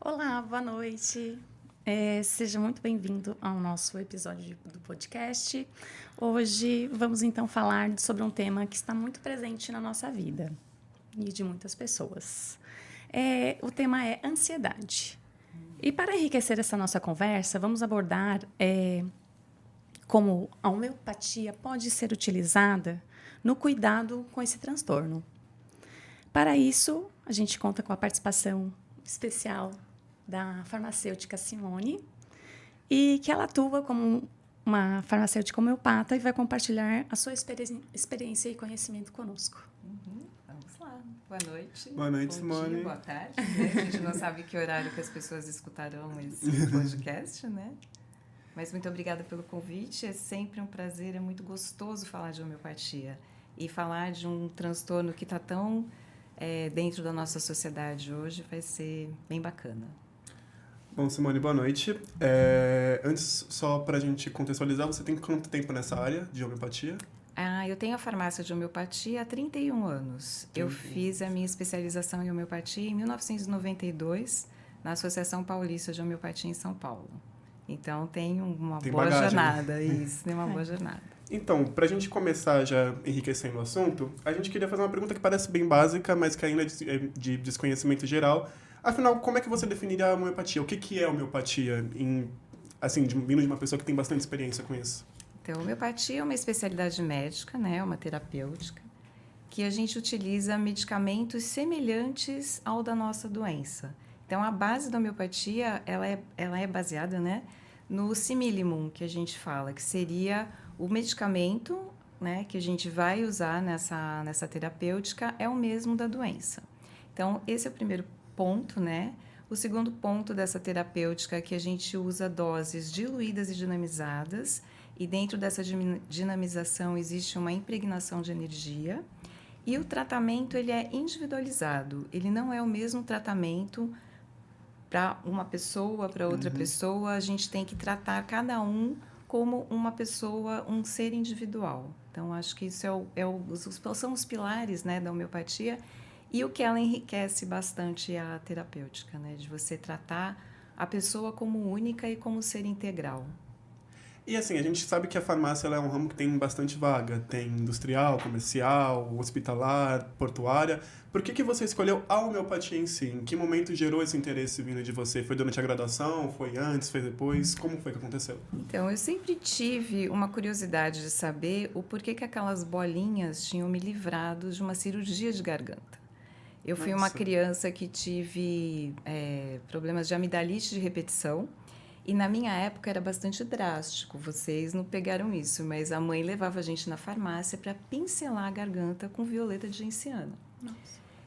Olá, boa noite. Seja muito bem-vindo ao nosso episódio do podcast. Hoje vamos então falar sobre um tema que está muito presente na nossa vida e de muitas pessoas. O tema é ansiedade. E para enriquecer essa nossa conversa, vamos abordar como a homeopatia pode ser utilizada no cuidado com esse transtorno. Para isso, a gente conta com a participação especial da farmacêutica Simone, e que ela atua como uma farmacêutica homeopata e vai compartilhar a sua experiência e conhecimento conosco. Vamos lá. Boa noite. Boa noite, Bom Simone. dia, boa tarde. Né? A gente não sabe que horário que as pessoas escutarão esse podcast, né? Mas muito obrigada pelo convite. É sempre um prazer, é muito gostoso falar de homeopatia e falar de um transtorno que está tão dentro da nossa sociedade hoje vai ser bem bacana. Bom, Simone, boa noite. Antes, só para a gente contextualizar, você tem quanto tempo nessa área de homeopatia? Eu tenho a farmácia de homeopatia há 31 anos. Eu fiz a minha especialização em homeopatia em 1992, na Associação Paulista de Homeopatia em São Paulo. Então, tem uma boa bagagem, jornada, né? isso, tem uma boa jornada. Então, para a gente começar já enriquecendo o assunto, a gente queria fazer uma pergunta que parece bem básica, mas que ainda é de desconhecimento geral. Afinal, como é que você definiria a homeopatia? O que é homeopatia, vindo de uma pessoa que tem bastante experiência com isso? Então, a homeopatia é uma especialidade médica, né, uma terapêutica, que a gente utiliza medicamentos semelhantes ao da nossa doença. Então, a base da homeopatia, ela é baseada, né, no similimum, que a gente fala, que seria o medicamento, né, que a gente vai usar nessa terapêutica, é o mesmo da doença. Então, esse é o primeiro ponto, né? O segundo ponto dessa terapêutica é que a gente usa doses diluídas e dinamizadas, e dentro dessa dinamização existe uma impregnação de energia, e o tratamento ele é individualizado, ele não é o mesmo tratamento para uma pessoa, para outra pessoa, a gente tem que tratar cada um como uma pessoa, um ser individual. Então, acho que isso são os pilares, né, da homeopatia, e o que ela enriquece bastante é a terapêutica, né, de você tratar a pessoa como única e como ser integral. E assim, a gente sabe que a farmácia ela é um ramo que tem bastante vaga. Tem industrial, comercial, hospitalar, portuária. Por que você escolheu a homeopatia em si? Em que momento gerou esse interesse vindo de você? Foi durante a graduação? Foi antes? Foi depois? Como foi que aconteceu? Então, eu sempre tive uma curiosidade de saber o porquê que aquelas bolinhas tinham me livrado de uma cirurgia de garganta. Eu fui uma criança que tive problemas de amidalite de repetição, e na minha época era bastante drástico, vocês não pegaram isso, mas a mãe levava a gente na farmácia para pincelar a garganta com violeta de genciana. Nossa.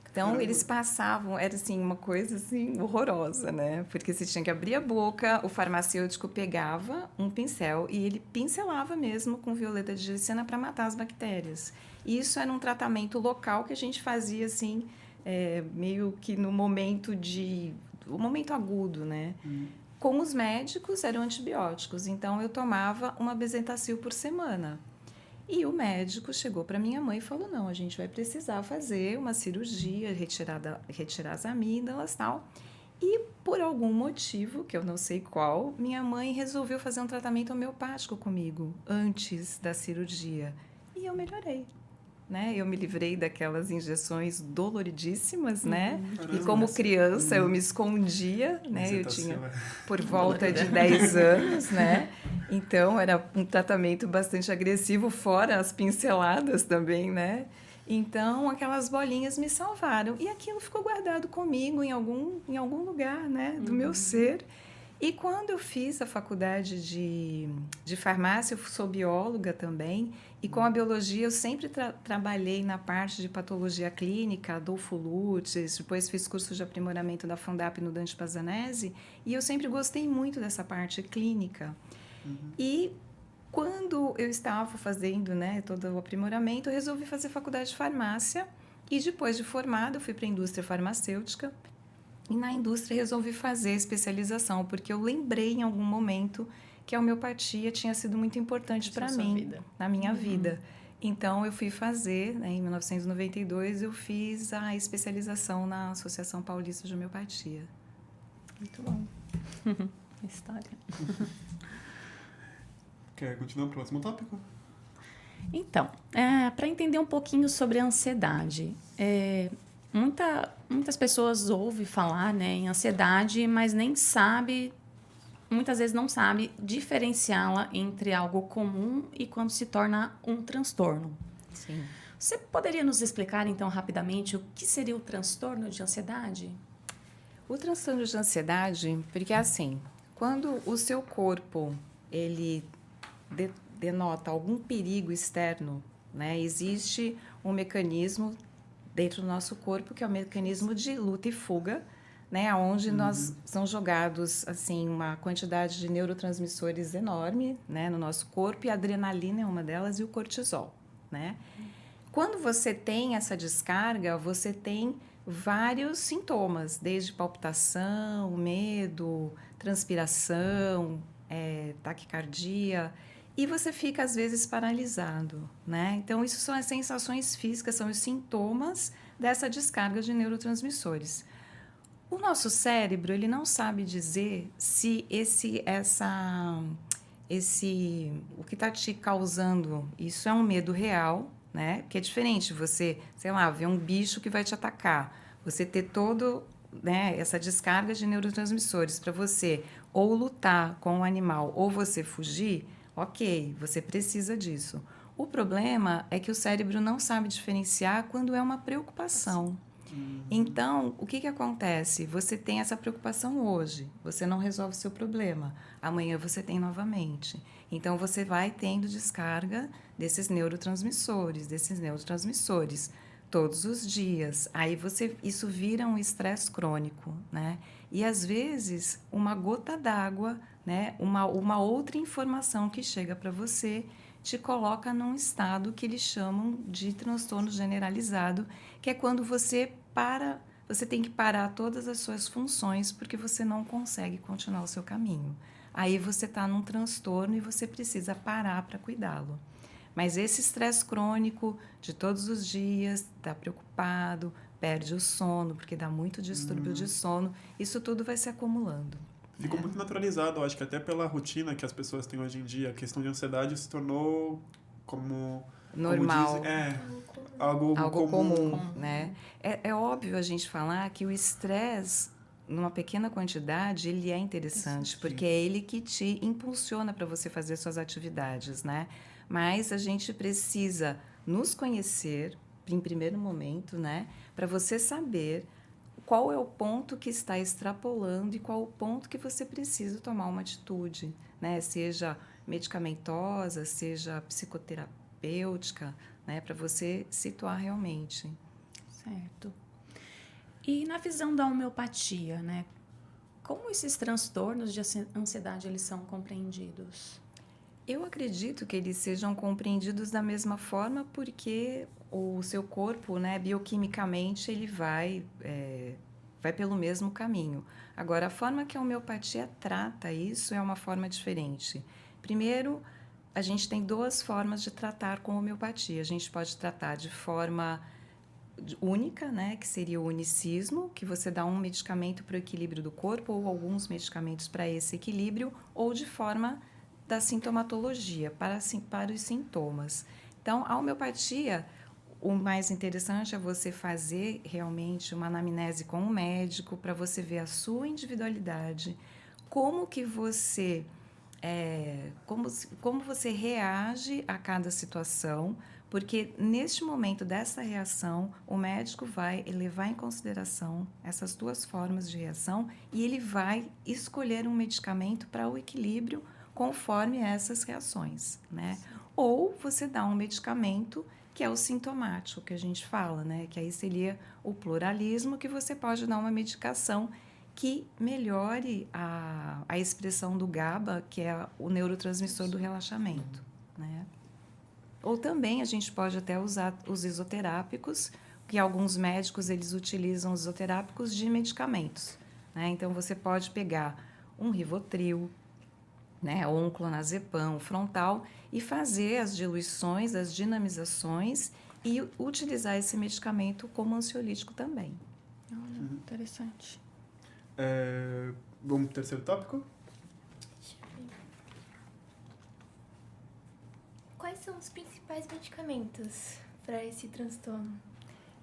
Então, Caramba. eles passavam, era assim, uma coisa assim, horrorosa, né? Porque você tinha que abrir a boca, o farmacêutico pegava um pincel e ele pincelava mesmo com violeta de genciana para matar as bactérias. E isso era um tratamento local que a gente fazia, assim, meio que no momento o momento agudo, né? Com os médicos, eram antibióticos. Então, eu tomava uma Bezetacil por semana. E o médico chegou para minha mãe e falou, não, a gente vai precisar fazer uma cirurgia, retirar as amígdalas e tal. E, por algum motivo, que eu não sei qual, minha mãe resolveu fazer um tratamento homeopático comigo, antes da cirurgia. E eu melhorei. Né? Eu me livrei daquelas injeções doloridíssimas, né? E como criança eu me escondia, né? Eu tinha por volta de 10 anos, né? Então era um tratamento bastante agressivo, fora as pinceladas também, né? Então aquelas bolinhas me salvaram e aquilo ficou guardado comigo em algum lugar, né? Do meu ser. E quando eu fiz a faculdade de farmácia, eu sou bióloga também, e com a biologia eu sempre trabalhei na parte de patologia clínica, Adolfo Lutz, depois fiz curso de aprimoramento da Fundap no Dante Pazzanese, e eu sempre gostei muito dessa parte clínica. E quando eu estava fazendo, né, todo o aprimoramento, eu resolvi fazer faculdade de farmácia, e depois de formada eu fui para a indústria farmacêutica. E na indústria resolvi fazer especialização, porque eu lembrei em algum momento que a homeopatia tinha sido muito importante para mim, na minha vida. Então, eu fui fazer, né, em 1992, eu fiz a especialização na Associação Paulista de Homeopatia. Muito bom. História. Quer continuar o próximo tópico? Então, para entender um pouquinho sobre a ansiedade, muitas pessoas ouvem falar, né, em ansiedade, mas muitas vezes não sabe diferenciá-la entre algo comum e quando se torna um transtorno. Sim. Você poderia nos explicar, então, rapidamente, o que seria o transtorno de ansiedade? O transtorno de ansiedade, porque assim, quando o seu corpo ele denota algum perigo externo, né, existe um mecanismo dentro do nosso corpo que é o mecanismo de luta e fuga, né, onde nós são jogados assim uma quantidade de neurotransmissores enorme, né, no nosso corpo, e a adrenalina é uma delas e o cortisol, né? Quando você tem essa descarga, você tem vários sintomas, desde palpitação, medo, transpiração, taquicardia, e você fica, às vezes, paralisado, né? Então, isso são as sensações físicas, são os sintomas dessa descarga de neurotransmissores. O nosso cérebro, ele não sabe dizer se o que está te causando isso é um medo real, né? Porque é diferente você, sei lá, ver um bicho que vai te atacar. Você ter né, essa descarga de neurotransmissores para você ou lutar com o animal ou você fugir, ok, você precisa disso. O problema é que o cérebro não sabe diferenciar quando é uma preocupação. Então, o que acontece? Você tem essa preocupação hoje, você não resolve o seu problema, amanhã você tem novamente. Então, você vai tendo descarga desses neurotransmissores todos os dias. Aí isso vira um estresse crônico, né? E às vezes uma gota d'água, né? Uma outra informação que chega para você te coloca num estado que eles chamam de transtorno generalizado, que é quando você tem que parar todas as suas funções porque você não consegue continuar o seu caminho. Aí você está num transtorno e você precisa parar para cuidá-lo. Mas esse estresse crônico de todos os dias, está preocupado, perde o sono, porque dá muito distúrbio de sono, isso tudo vai se acumulando. Ficou muito naturalizado, acho que até pela rotina que as pessoas têm hoje em dia. A questão de ansiedade se tornou como... Normal. Como dizem, algo comum, né? É óbvio a gente falar que o estresse, numa pequena quantidade, ele é interessante, porque é ele que te impulsiona para você fazer suas atividades, né? Mas a gente precisa nos conhecer, em primeiro momento, né? Para você saber qual é o ponto que está extrapolando e qual o ponto que você precisa tomar uma atitude, né? Seja medicamentosa, seja psicoterapêutica, né? Para você situar realmente. Certo. E na visão da homeopatia, né? Como esses transtornos de ansiedade eles são compreendidos? Eu acredito que eles sejam compreendidos da mesma forma porque o seu corpo, né, bioquimicamente, ele vai pelo mesmo caminho. Agora, a forma que a homeopatia trata isso é uma forma diferente. Primeiro, a gente tem duas formas de tratar com homeopatia. A gente pode tratar de forma única, né, que seria o unicismo, que você dá um medicamento para o equilíbrio do corpo ou alguns medicamentos para esse equilíbrio, ou de forma da sintomatologia, para os sintomas. Então, a homeopatia, o mais interessante é você fazer realmente uma anamnese com o médico para você ver a sua individualidade, como que você como você reage a cada situação, porque neste momento dessa reação, o médico vai levar em consideração essas duas formas de reação e ele vai escolher um medicamento para o equilíbrio conforme essas reações, né? Ou você dá um medicamento que é o sintomático, que a gente fala, né? Que aí seria o pluralismo, que você pode dar uma medicação que melhore a expressão do GABA, que é o neurotransmissor do relaxamento, né? Ou também a gente pode até usar os isoterápicos, que alguns médicos eles utilizam os isoterápicos de medicamentos, né? Então você pode pegar um Rivotril, né, ou um clonazepam frontal e fazer as diluições, as dinamizações e utilizar esse medicamento como ansiolítico também. Olha, interessante. Vamos pro terceiro tópico? Deixa eu ver. Quais são os principais medicamentos para esse transtorno?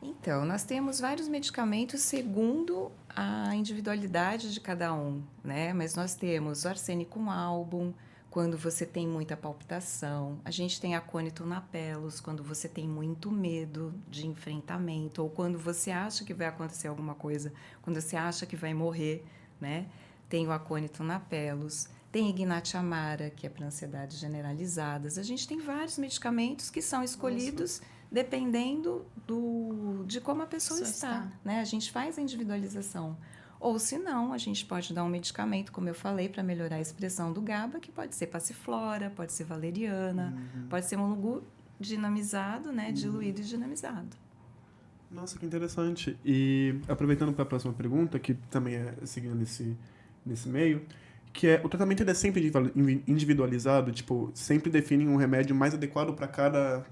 Então, nós temos vários medicamentos segundo a individualidade de cada um, né? Mas nós temos o arsênico album, quando você tem muita palpitação. A gente tem acônito napelos, quando você tem muito medo de enfrentamento, ou quando você acha que vai acontecer alguma coisa, quando você acha que vai morrer, né? Tem o acônito napelos. Tem Ignat Amara, que é para ansiedades generalizadas. A gente tem vários medicamentos que são escolhidos dependendo de como a pessoa está. Né? A gente faz a individualização. Ou, se não, a gente pode dar um medicamento, como eu falei, para melhorar a expressão do GABA, que pode ser passiflora, pode ser valeriana, pode ser monlugu dinamizado, né? Diluído e dinamizado. Nossa, que interessante. E aproveitando para a próxima pergunta, que também é seguindo nesse meio, que é, o tratamento ele é sempre individualizado, tipo, sempre definem um remédio mais adequado para cada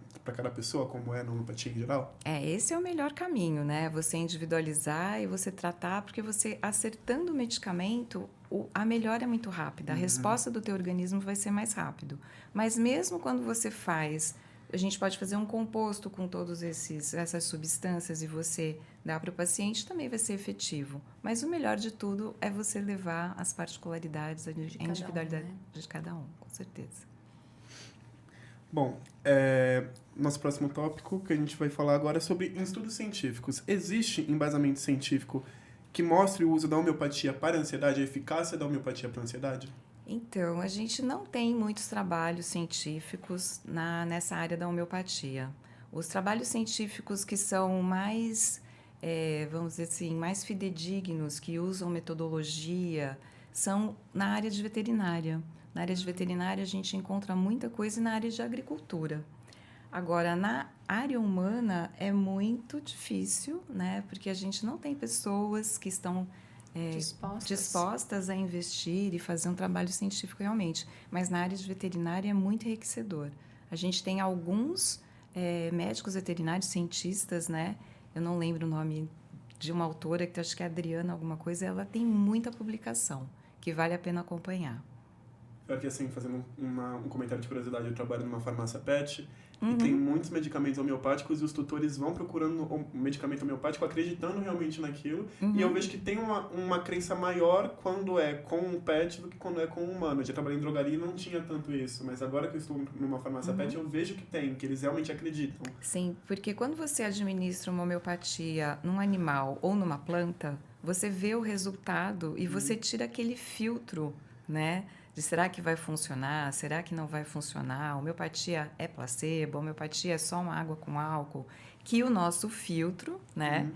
pessoa, como é na homeopatia em geral? Esse é o melhor caminho, né? Você individualizar e você tratar, porque você acertando o medicamento, a melhora é muito rápida, a resposta do teu organismo vai ser mais rápido. Mas mesmo quando você faz, a gente pode fazer um composto com todas essas substâncias e você dar para o paciente, também vai ser efetivo. Mas o melhor de tudo é você levar as particularidades, a individualidade de cada um, com certeza. Bom, nosso próximo tópico que a gente vai falar agora é sobre estudos científicos. Existe embasamento científico que mostre o uso da homeopatia para a ansiedade, a eficácia da homeopatia para a ansiedade? Então, a gente não tem muitos trabalhos científicos nessa área da homeopatia. Os trabalhos científicos que são mais, vamos dizer assim, mais fidedignos, que usam metodologia, são na área de veterinária. Na área de veterinária, a gente encontra muita coisa e na área de agricultura. Agora, na área humana, é muito difícil, né? Porque a gente não tem pessoas que estão dispostas a investir e fazer um trabalho científico realmente. Mas na área de veterinária é muito enriquecedor. A gente tem alguns médicos veterinários, cientistas, né? Eu não lembro o nome de uma autora, que acho que é Adriana alguma coisa, ela tem muita publicação, que vale a pena acompanhar. Porque, assim, fazendo um comentário de curiosidade, eu trabalho numa farmácia pet e tem muitos medicamentos homeopáticos e os tutores vão procurando um medicamento homeopático acreditando realmente naquilo. E eu vejo que tem uma crença maior quando é com um pet do que quando é com um humano. Eu já trabalhei em drogaria e não tinha tanto isso, mas agora que eu estou numa farmácia pet, eu vejo que que eles realmente acreditam. Sim, porque quando você administra uma homeopatia num animal ou numa planta, você vê o resultado e você tira aquele filtro, né? De será que vai funcionar, será que não vai funcionar, a homeopatia é placebo, a homeopatia é só uma água com álcool, que o nosso filtro, né?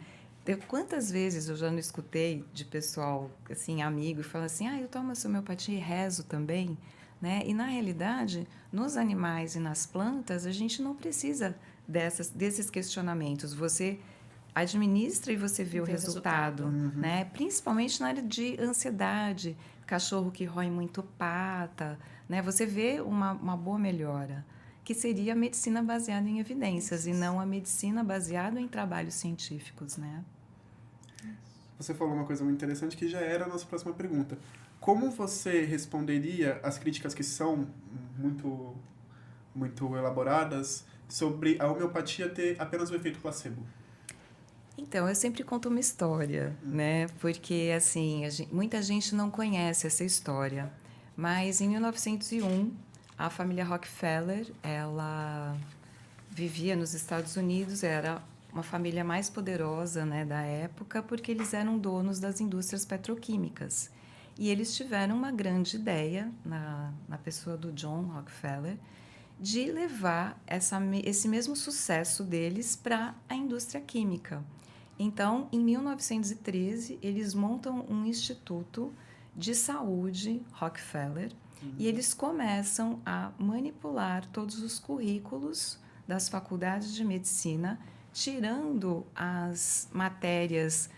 Quantas vezes eu já não escutei de pessoal, assim, amigo, e fala assim, eu tomo essa homeopatia e rezo também, né? E, na realidade, nos animais e nas plantas, a gente não precisa desses questionamentos. Você administra e você vê o resultado, né? Principalmente na área de ansiedade, cachorro que rói muito pata, né? Você vê uma boa melhora, que seria a medicina baseada em evidências e não a medicina baseada em trabalhos científicos, né? Você falou uma coisa muito interessante que já era a nossa próxima pergunta. Como você responderia às críticas que são muito, muito elaboradas sobre a homeopatia ter apenas o efeito placebo? Então, eu sempre conto uma história, né? Porque, assim, muita gente não conhece essa história. Mas, em 1901, a família Rockefeller, ela vivia nos Estados Unidos, era uma família mais poderosa, né, da época, porque eles eram donos das indústrias petroquímicas. E eles tiveram uma grande ideia, na pessoa do John Rockefeller, de levar esse mesmo sucesso deles para a indústria química. Então, em 1913, eles montam um instituto de saúde Rockefeller e eles começam a manipular todos os currículos das faculdades de medicina, tirando as matérias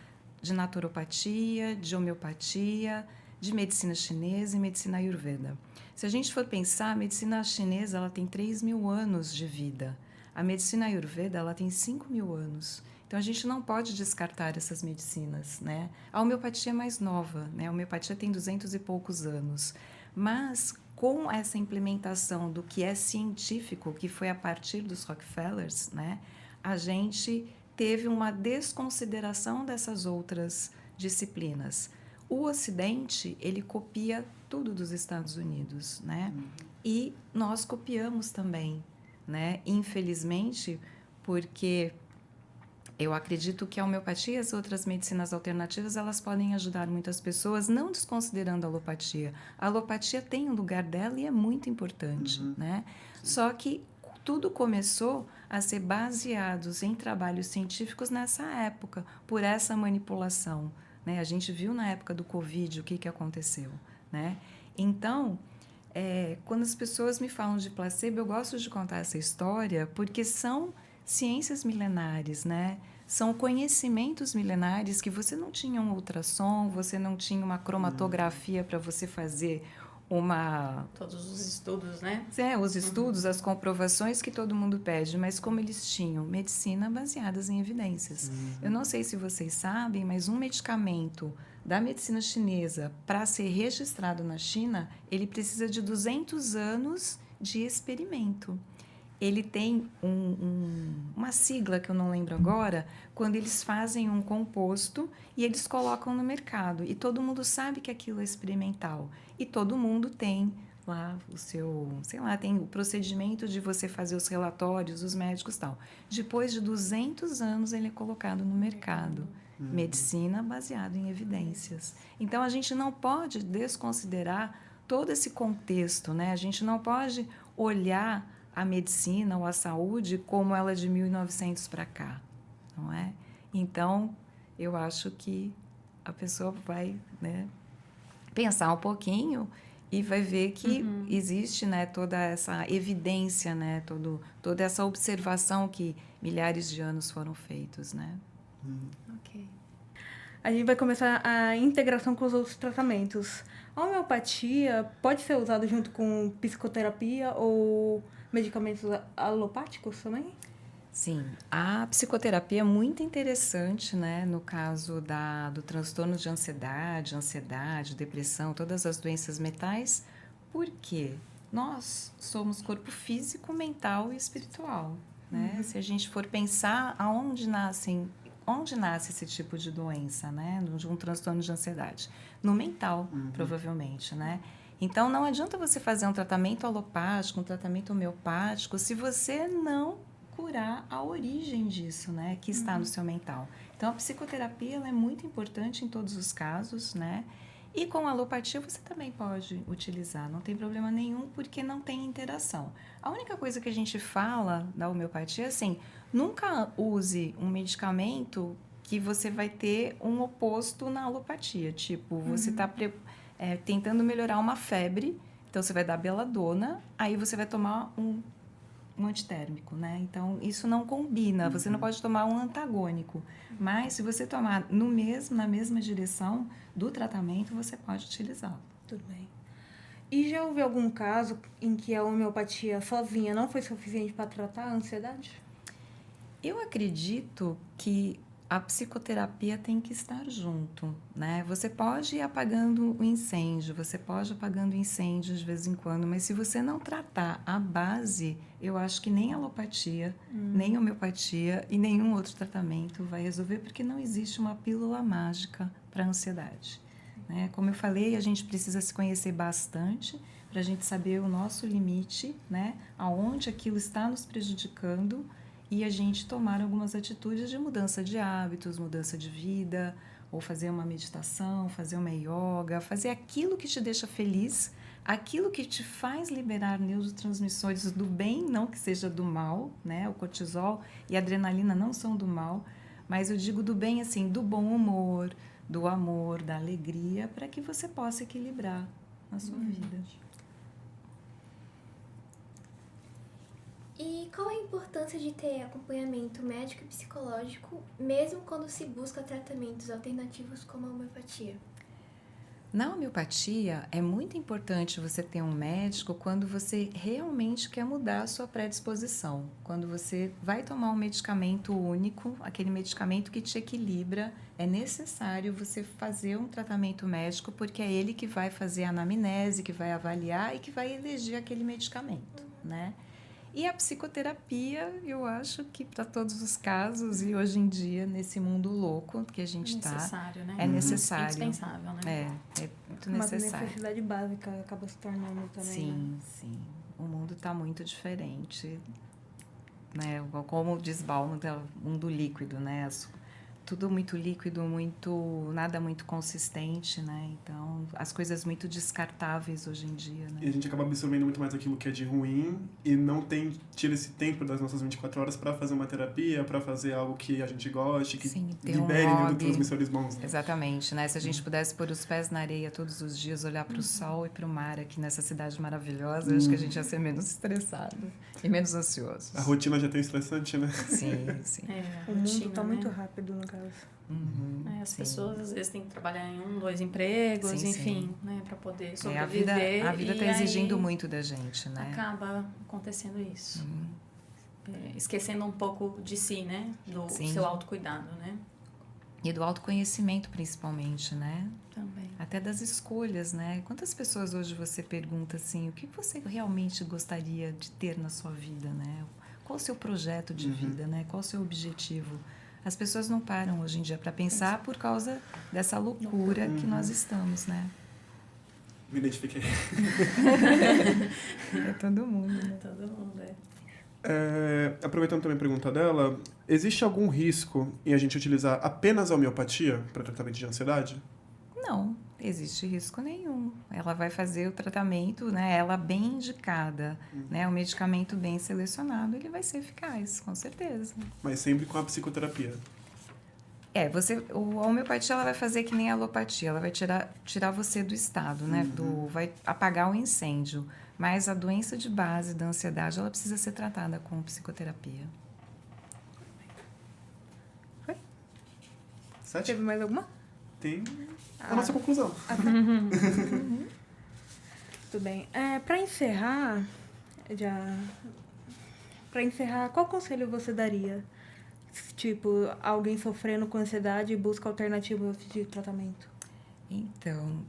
de naturopatia, de homeopatia, de medicina chinesa e medicina ayurveda. Se a gente for pensar, a medicina chinesa ela tem 3.000 anos de vida. A medicina ayurveda ela tem 5.000 anos. Então, a gente não pode descartar essas medicinas, né? A homeopatia é mais nova, né? A homeopatia tem 200 e poucos anos. Mas, com essa implementação do que é científico, que foi a partir dos Rockefellers, né? A gente teve uma desconsideração dessas outras disciplinas. O Ocidente, ele copia tudo dos Estados Unidos, né? E nós copiamos também, né? Infelizmente, porque eu acredito que a homeopatia e as outras medicinas alternativas, elas podem ajudar muitas pessoas, não desconsiderando a alopatia. A alopatia tem um lugar dela e é muito importante, né? Só que tudo começou a ser baseados em trabalhos científicos nessa época, por essa manipulação, né? A gente viu na época do Covid o que aconteceu, né? Então, quando as pessoas me falam de placebo, eu gosto de contar essa história porque são ciências milenares, né? São conhecimentos milenares que você não tinha um ultrassom, você não tinha uma cromatografia para você fazer Todos os estudos, né? os estudos, as comprovações que todo mundo pede, mas como eles tinham medicina baseadas em evidências. Eu não sei se vocês sabem, mas um medicamento da medicina chinesa, para ser registrado na China, ele precisa de 200 anos de experimento. Ele tem uma sigla que eu não lembro agora, quando eles fazem um composto e eles colocam no mercado. E todo mundo sabe que aquilo é experimental. E todo mundo tem lá o seu, tem o procedimento de você fazer os relatórios, os médicos e tal. Depois de 200 anos, ele é colocado no mercado. Medicina baseada em evidências. Então, a gente não pode desconsiderar todo esse contexto, né? A gente não pode olhar a medicina ou a saúde como ela é de 1900 para cá, não é? Então, eu acho que a pessoa vai, né, pensar um pouquinho e vai ver que existe, né, toda essa evidência, né, toda essa observação que milhares de anos foram feitos, né? Ok. A gente vai começar a integração com os outros tratamentos. A homeopatia pode ser usada junto com psicoterapia ou medicamentos alopáticos também? Sim, a psicoterapia é muito interessante, né, no caso do transtorno de ansiedade, depressão, todas as doenças mentais, porque nós somos corpo físico, mental e espiritual, né? Se a gente for pensar onde nasce esse tipo de doença, né, de um transtorno de ansiedade? No mental, provavelmente, né? Então, não adianta você fazer um tratamento alopático, um tratamento homeopático, se você não curar a origem disso, né, que está no seu mental. Então, a psicoterapia ela é muito importante em todos os casos, né? E com a alopatia você também pode utilizar, não tem problema nenhum, porque não tem interação. A única coisa que a gente fala da homeopatia é assim, nunca use um medicamento que você vai ter um oposto na alopatia. Tipo, você está tentando melhorar uma febre, então você vai dar beladona, aí você vai tomar um antitérmico, né? Então, isso não combina. Você não pode tomar um antagônico. Mas, se você tomar na mesma direção do tratamento, você pode utilizá-lo. Tudo bem. E já houve algum caso em que a homeopatia sozinha não foi suficiente para tratar a ansiedade? Eu acredito que a psicoterapia tem que estar junto, né? Você pode ir apagando o incêndio, você pode ir apagando o incêndio de vez em quando, mas se você não tratar a base, eu acho que nem alopatia, nem homeopatia e nenhum outro tratamento vai resolver, porque não existe uma pílula mágica para a ansiedade, né? Como eu falei, a gente precisa se conhecer bastante para a gente saber o nosso limite, né? Aonde aquilo está nos prejudicando, e a gente tomar algumas atitudes de mudança de hábitos, mudança de vida, ou fazer uma meditação, fazer uma yoga, fazer aquilo que te deixa feliz, aquilo que te faz liberar neurotransmissores do bem, não que seja do mal, né? O cortisol e a adrenalina não são do mal, mas eu digo do bem assim, do bom humor, do amor, da alegria, para que você possa equilibrar a sua vida. E qual a importância de ter acompanhamento médico e psicológico, mesmo quando se busca tratamentos alternativos como a homeopatia? Na homeopatia, é muito importante você ter um médico quando você realmente quer mudar a sua predisposição. Quando você vai tomar um medicamento único, aquele medicamento que te equilibra, é necessário você fazer um tratamento médico, porque é ele que vai fazer a anamnese, que vai avaliar e que vai eleger aquele medicamento, né? E a psicoterapia, eu acho que para todos os casos, e hoje em dia, nesse mundo louco que a gente está, necessário, né? é necessário. Indispensável, né? É muito Uma necessário. necessidade básica acaba se tornando também. Sim, Né? sim. O mundo está muito diferente, né? Como diz Bauman, é um mundo líquido, né? Tudo muito líquido, nada muito consistente, né? Então, as coisas muito descartáveis hoje em dia, né? E a gente acaba absorvendo muito mais aquilo que é de ruim e não tira esse tempo das nossas 24 horas para fazer uma terapia, para fazer algo que a gente goste, que Sim, ter um libere hobby. neurotransmissores bons. Né? Exatamente, né? Se a gente pudesse pôr os pés na areia todos os dias, olhar para o sol e para o mar aqui nessa cidade maravilhosa, acho que a gente ia ser menos estressado e menos ansioso. A rotina já é tão estressante, né? Sim, sim. É, a O mundo rotina, está né? muito rápido, no caso. Uhum, As sim. pessoas às vezes têm que trabalhar em 1, 2 empregos, Sim, enfim, né, para poder A sobreviver. vida e está exigindo aí muito da gente, né? Acaba acontecendo isso. Uhum. Esquecendo um pouco de si, né? Do Sim. seu autocuidado, né? E do autoconhecimento, principalmente, né? Também. Até das escolhas, né? Quantas pessoas hoje você pergunta assim, o que você realmente gostaria de ter na sua vida, né? Qual o seu projeto de vida, né? Qual o seu objetivo? As pessoas não param hoje em dia para pensar por causa dessa loucura que nós estamos, né? Me identifiquei. É todo mundo, né? Todo mundo, Aproveitando também a pergunta dela, existe algum risco em a gente utilizar apenas a homeopatia para tratamento de ansiedade? Não, existe risco nenhum. Ela vai fazer o tratamento, né? Ela bem indicada, né? O medicamento bem selecionado, ele vai ser eficaz, com certeza. Mas sempre com a psicoterapia. A homeopatia ela vai fazer que nem a alopatia, ela vai tirar você do estado, né? Vai apagar o incêndio. Mas a doença de base da ansiedade, ela precisa ser tratada com psicoterapia. 7? Teve mais alguma? Tem a nossa conclusão. Tudo bem. Para encerrar, qual conselho você daria? Tipo, alguém sofrendo com ansiedade e busca alternativas de tratamento. Então,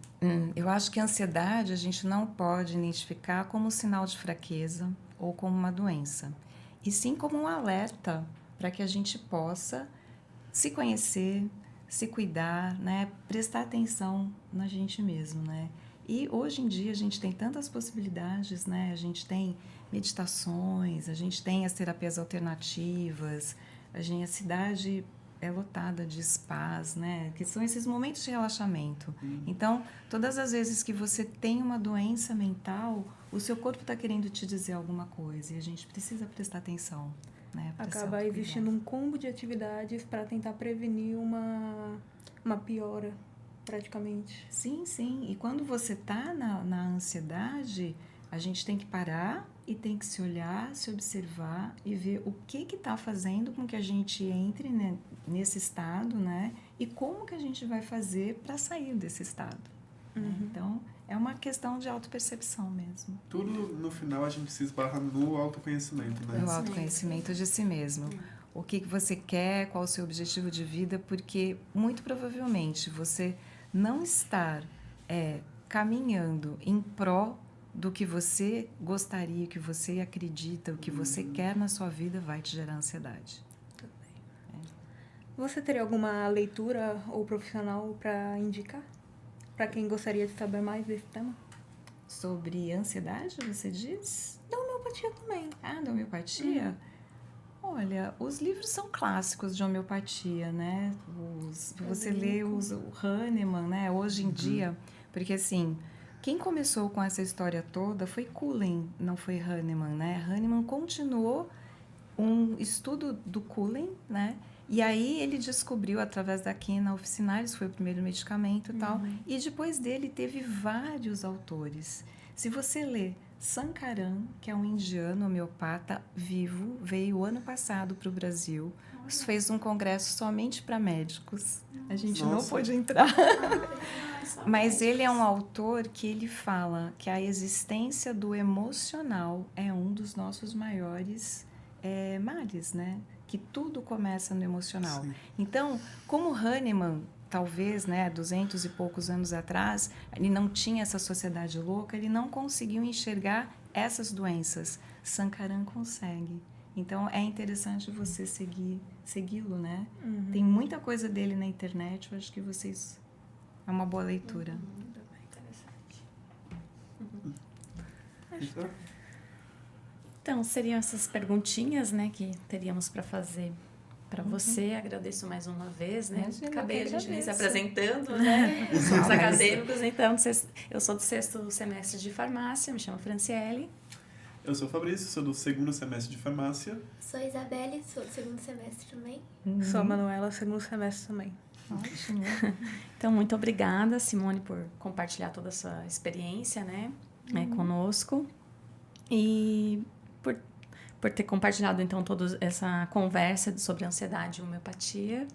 eu acho que a ansiedade a gente não pode identificar como sinal de fraqueza ou como uma doença, e sim como um alerta para que a gente possa se conhecer, se cuidar, né? Prestar atenção na gente mesmo, né? E hoje em dia a gente tem tantas possibilidades, né? A gente tem meditações, a gente tem as terapias alternativas, a cidade é lotada de spas, né? Que são esses momentos de relaxamento. Então, todas as vezes que você tem uma doença mental, o seu corpo está querendo te dizer alguma coisa e a gente precisa prestar atenção, né? Pra se Acaba autocuidar. existindo um combo de atividades para tentar prevenir uma piora, praticamente. Sim, sim. E quando você está na ansiedade, a gente tem que parar e tem que se olhar, se observar e ver o que está fazendo com que a gente entre, né, nesse estado, né? E como que a gente vai fazer para sair desse estado. Né? Então, é uma questão de autopercepção mesmo. Tudo, no final, a gente se esbarra no autoconhecimento, né? O autoconhecimento de si mesmo. O que você quer, qual o seu objetivo de vida, porque muito provavelmente você não estar caminhando em pró do que você gostaria, o que você acredita, o que você quer na sua vida vai te gerar ansiedade. Você teria alguma leitura ou profissional para indicar? Para quem gostaria de saber mais desse tema? Sobre ansiedade, você diz? Da homeopatia também. Ah, da homeopatia? Olha, os livros são clássicos de homeopatia, né? Você lê o Hahnemann, né? Hoje em dia, porque assim, quem começou com essa história toda foi Cullen, não foi Hahnemann, né? Hahnemann continuou um estudo do Cullen, né? E aí ele descobriu através da quina officinalis, foi o primeiro medicamento e tal, e depois dele teve vários autores. Se você lê Sankaran, que é um indiano homeopata vivo, veio ano passado para o Brasil, fez um congresso somente para médicos. A gente não Nossa. pôde entrar. Mas ele é um autor que ele fala que a existência do emocional é um dos nossos maiores males, né? Que tudo começa no emocional. Sim. Então, como Hahnemann, talvez, né, 200 e poucos anos atrás, ele não tinha essa sociedade louca, ele não conseguiu enxergar essas doenças. Sankaran consegue. Então, é interessante você segui-lo, né? Tem muita coisa dele na internet, eu acho que vocês... É uma boa leitura. Então, Então, seriam essas perguntinhas, né, que teríamos para fazer para você. Agradeço mais uma vez, né? Imagina, Acabei eu a que gente nem se agradeço. apresentando, né? Somos Mas- acadêmicos, então eu sou do 6º semestre de farmácia, me chamo Franciele. eu sou o Fabrício, sou do 2º semestre de farmácia. Sou a Isabelle, sou do 2º semestre também. Sou a Manuela, 2º semestre também. Ótimo. Então, muito obrigada, Simone, por compartilhar toda a sua experiência, né, conosco. E por ter compartilhado, então, toda essa conversa sobre ansiedade e homeopatia.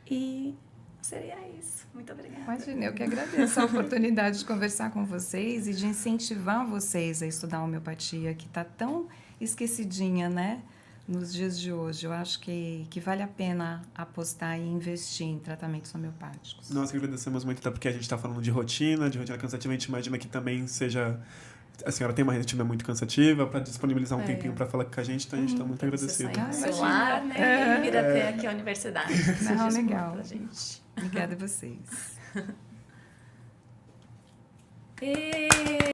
E seria isso. Muito obrigada. Imagina, eu que agradeço a oportunidade de conversar com vocês e de incentivar vocês a estudar a homeopatia, que está tão esquecidinha, né? Nos dias de hoje. Eu acho que vale a pena apostar e investir em tratamentos homeopáticos. Nós que agradecemos muito, até porque a gente está falando de rotina cansativa, a gente imagina que também seja... A senhora tem uma rotina muito cansativa, para disponibilizar um tempinho para falar com a gente, então a gente está muito agradecido. Sair do imagina. celular, né, e vir até aqui à universidade. Não, Se dispor legal. pra gente. Obrigada a vocês. E...